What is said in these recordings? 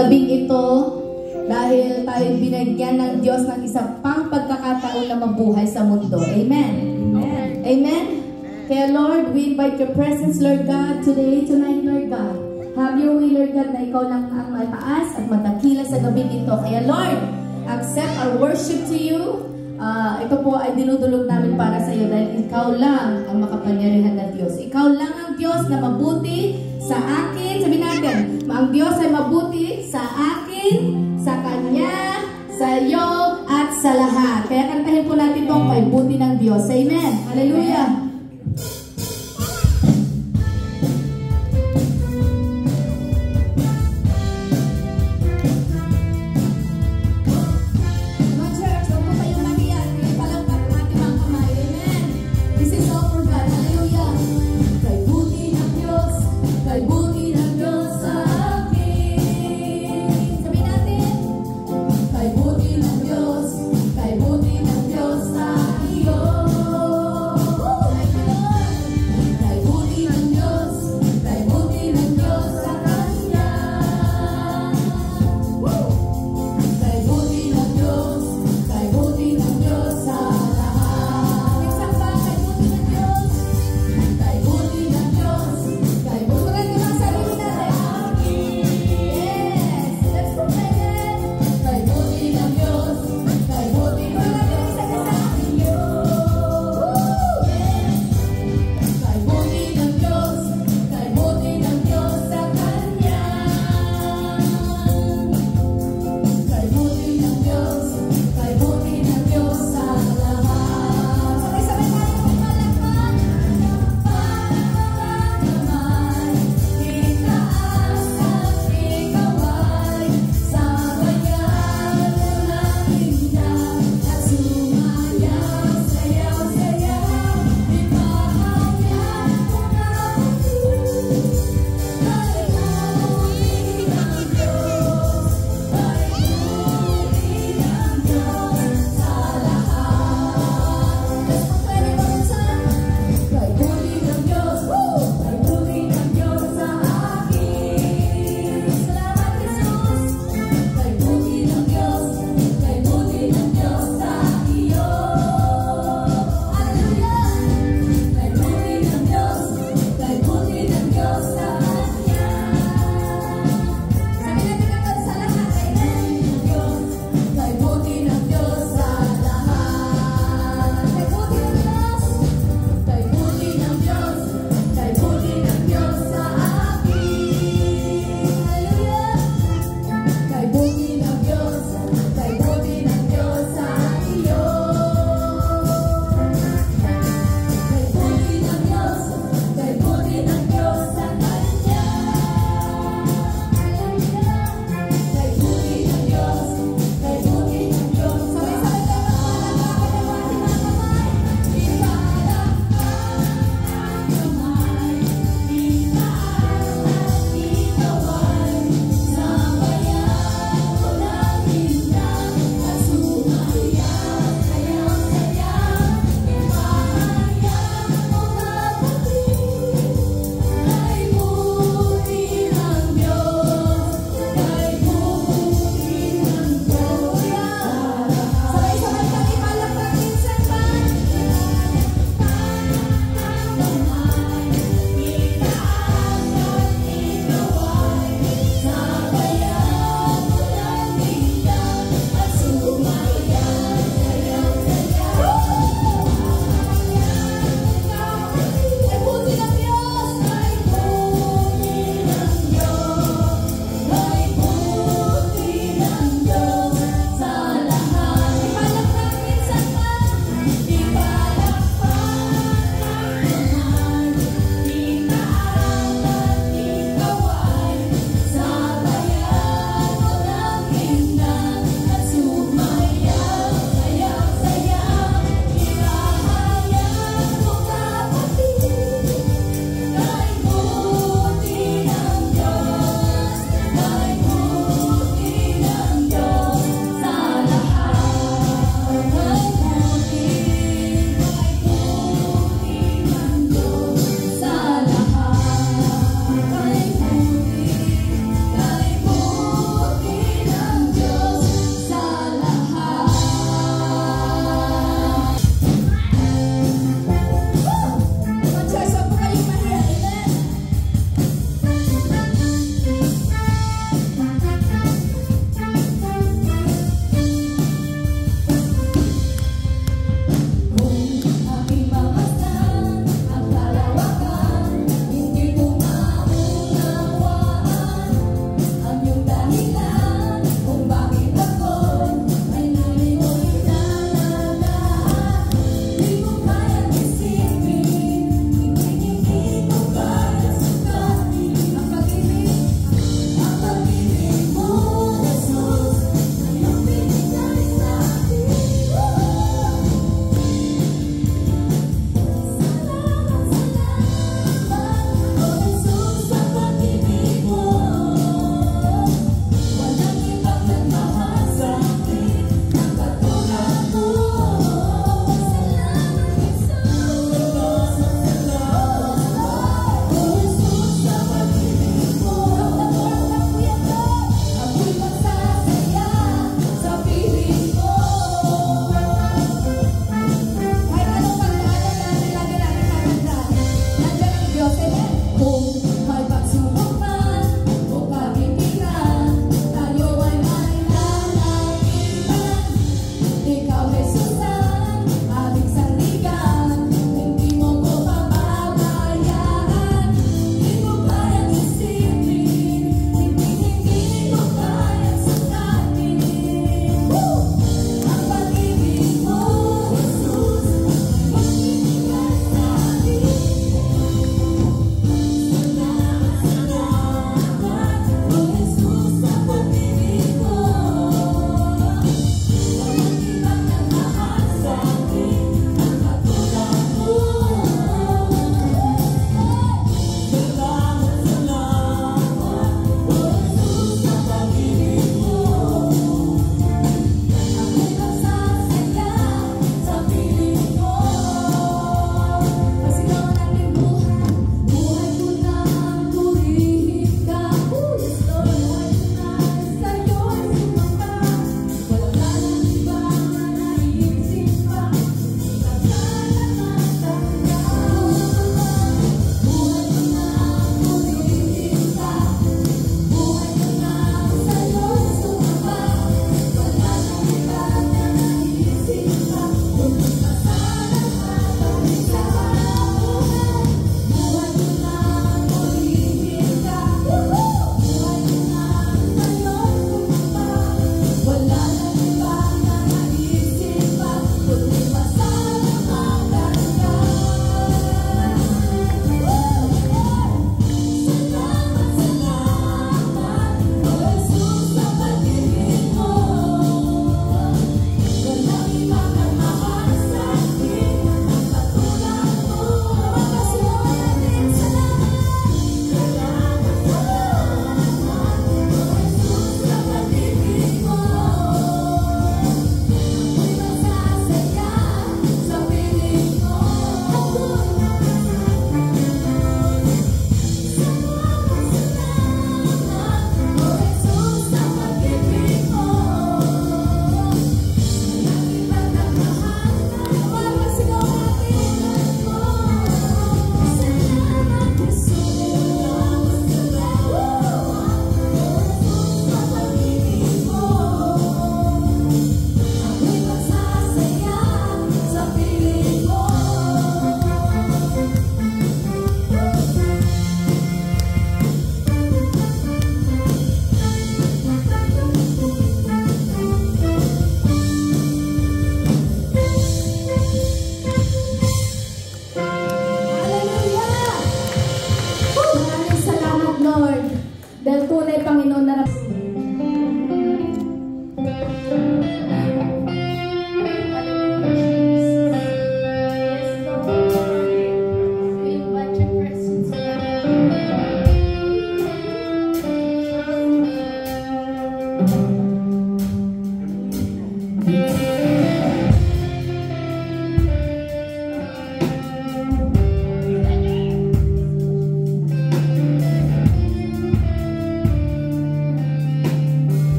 gabing ito dahil tayo binigyan ng Diyos ng isa pang pagkakataon na mabuhay sa mundo. Amen? Amen. Amen? Kaya Lord, we invite your presence, Lord God, today, tonight, Lord God. Have your way, Lord God, na ikaw lang ang mataas at matakila sa gabing ito. Kaya Lord, accept our worship to you. Ito po ay dinudulog namin para sa iyo dahil ikaw lang ang makapangyarihan na Diyos. Ikaw lang ang Diyos na mabuti sa akin. Sabihin natin, ang Diyos ay mabuti sa akin, sa Kanya, sa iyo, at sa lahat. Kaya kantahin po natin itong kay buti ng Diyos. Amen. Hallelujah. Kay buti ng Diyos sa iyo.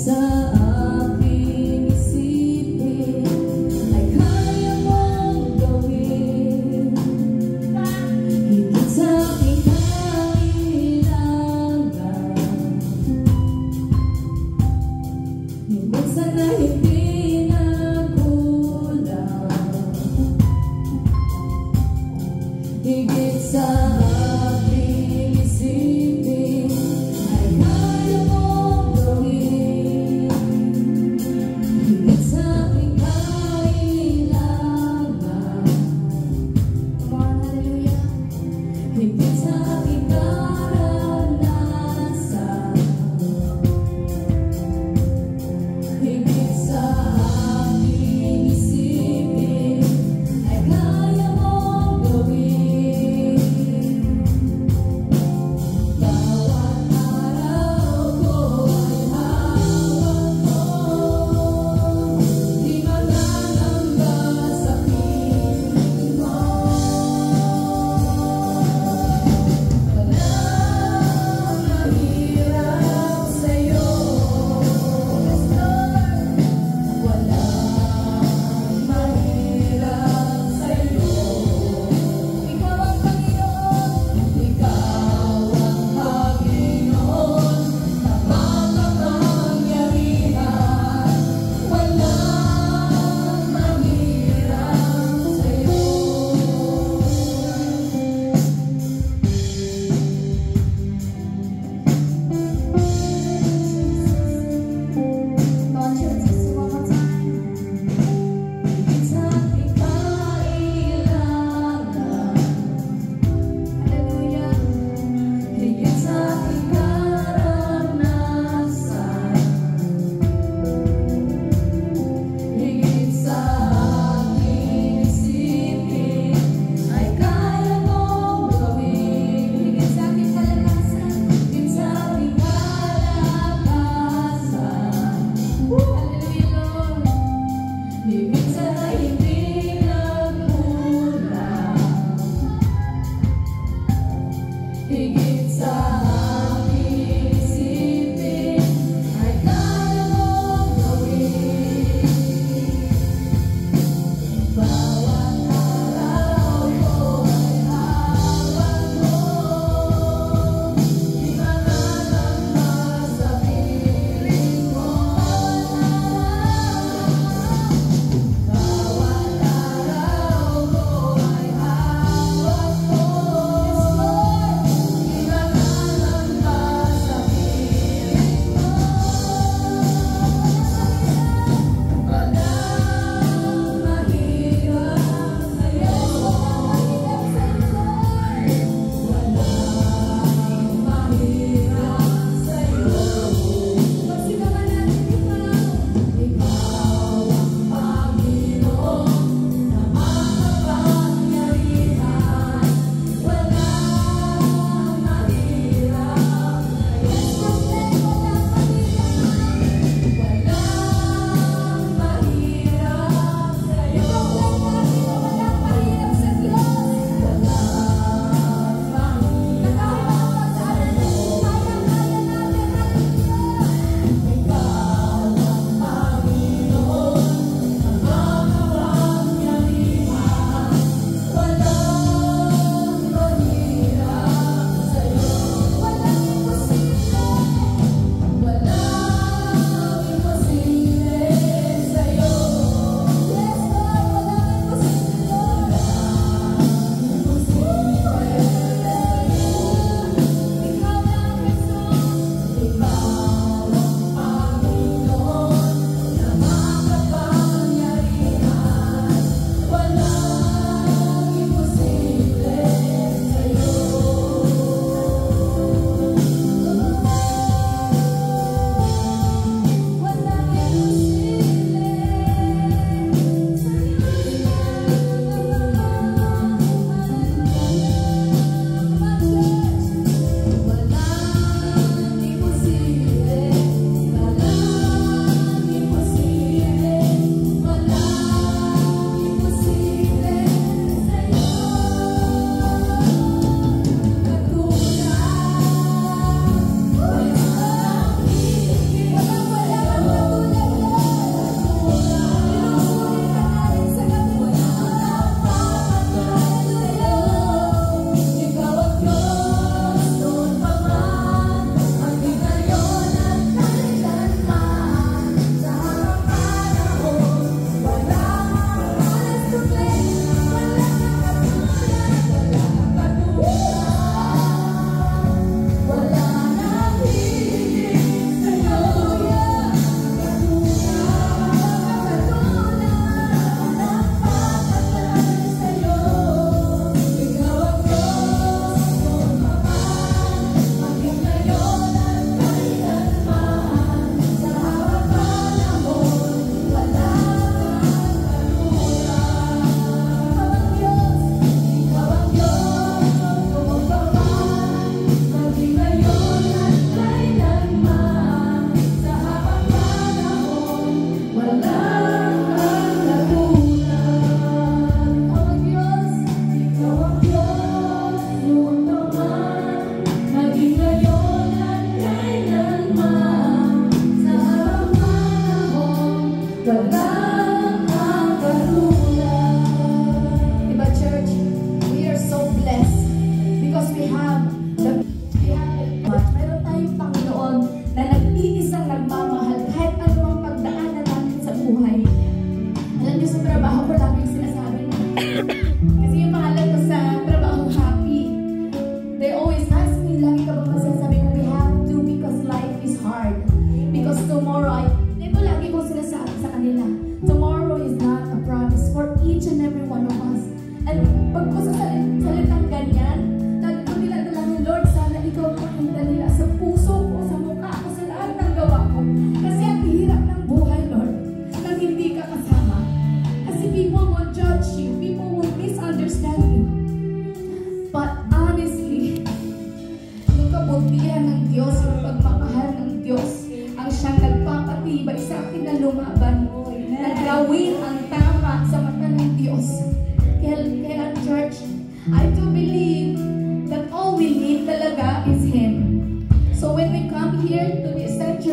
sa aking isipin ay kaya mong gawin, higit sa aking kailangan. Minsan na hindi nakulang, higit sa aking isipin ay kaya mong gawin,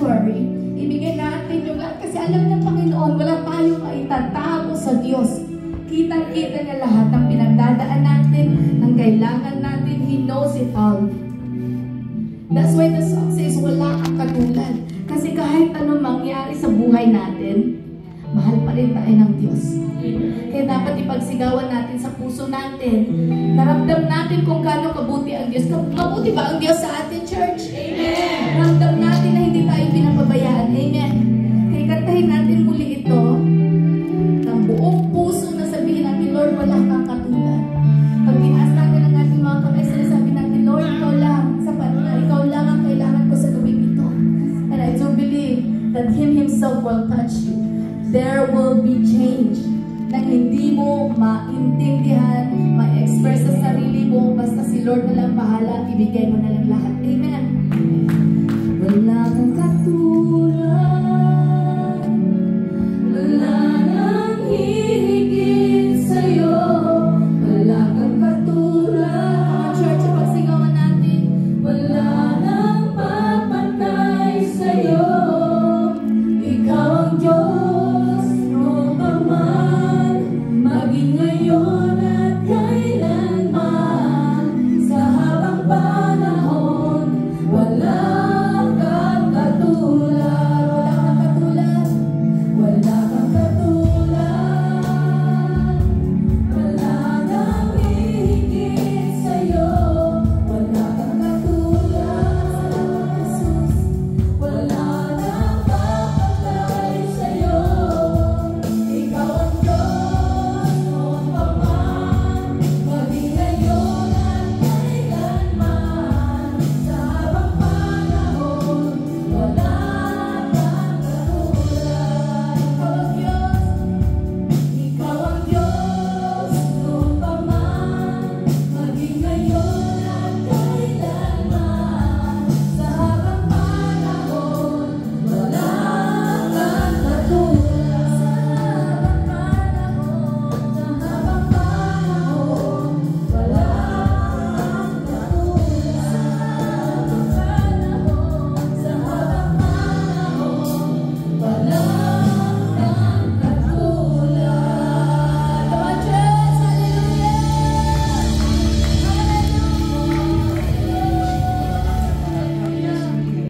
sanctuary, ibigay natin yung lahat kasi alam ng Panginoon, wala tayong maitatago sa Diyos. Kitang-kita niya lahat ng pinagdadaan natin, ng kailangan natin. He knows it all. That's why the song says, wala kang katulad. Kasi kahit anong mangyari sa buhay natin, mahal pa rin tayo ng Diyos. Kaya dapat ipagsigawan natin sa puso natin. Naramdam natin kung gaano kabuti ang Diyos. Mabuti ba ang Diyos sa atin, church? Amen! Naramdam natin na hindi tayo pinapabayaan. Amen! Kaya kantahin natin muli ito ng buong puso na sabihin natin, Lord, wala kang katulad. Pag tinaas natin ang ating mga kamay, sabi natin, Lord, ikaw lang. Sapat na, ikaw lang ang kailangan ko sa gawin ito. And I do believe that Him Himself will touch you. There will be change na hindi mo maintindihan, ma-express sa sarili mo, basta si Lord na lang bahala, ibigay mo na lang lahat. Amen.